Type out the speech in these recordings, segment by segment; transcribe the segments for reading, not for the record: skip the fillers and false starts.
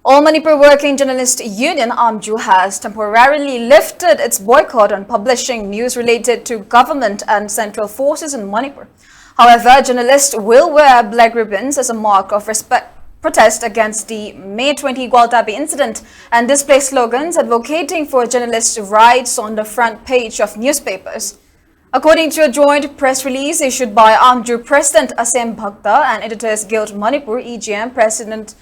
All Manipur Working Journalist Union Amwju has temporarily lifted its boycott on publishing news related to government and central forces in Manipur. However, journalists will wear black ribbons as a mark of protest against the May 20 Gwaltabi incident and display slogans advocating for journalists' rights on the front page of newspapers. According to a joint press release issued by Amwju President Asem Bhakta and Editors Guild Manipur EGM President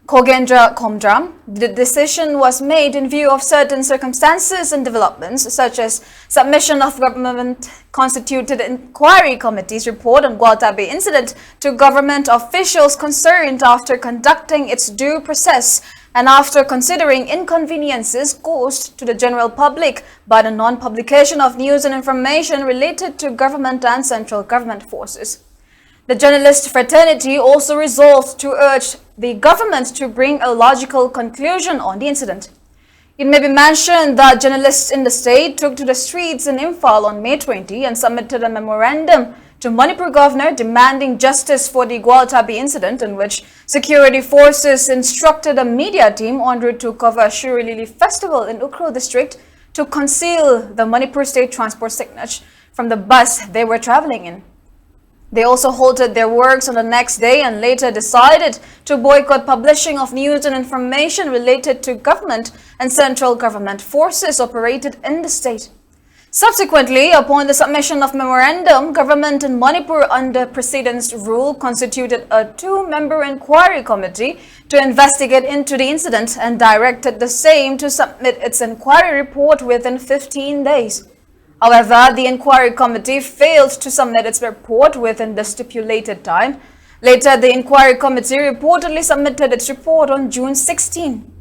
Khogendra Khomdram, the decision was made in view of certain circumstances and developments, such as submission of government-constituted inquiry committee's report on Gwaltabi incident to government officials concerned after conducting its due process and after considering inconveniences caused to the general public by the non-publication of news and information related to government and central government forces. The journalist fraternity also resolved to urge the government to bring a logical conclusion on the incident. It may be mentioned that journalists in the state took to the streets in Imphal on May 20 and submitted a memorandum to Manipur governor demanding justice for the Gwaltabi incident, in which security forces instructed a media team en route to cover a Shuri Lili festival in Ukhrul district to conceal the Manipur state transport signage from the bus they were traveling in. They also halted their works on the next day and later decided to boycott publishing of news and information related to government and central government forces operated in the state. Subsequently, upon the submission of memorandum, government in Manipur under President's rule constituted a two-member inquiry committee to investigate into the incident and directed the same to submit its inquiry report within 15 days. However, the inquiry committee failed to submit its report within the stipulated time. Later, the inquiry committee reportedly submitted its report on June 16.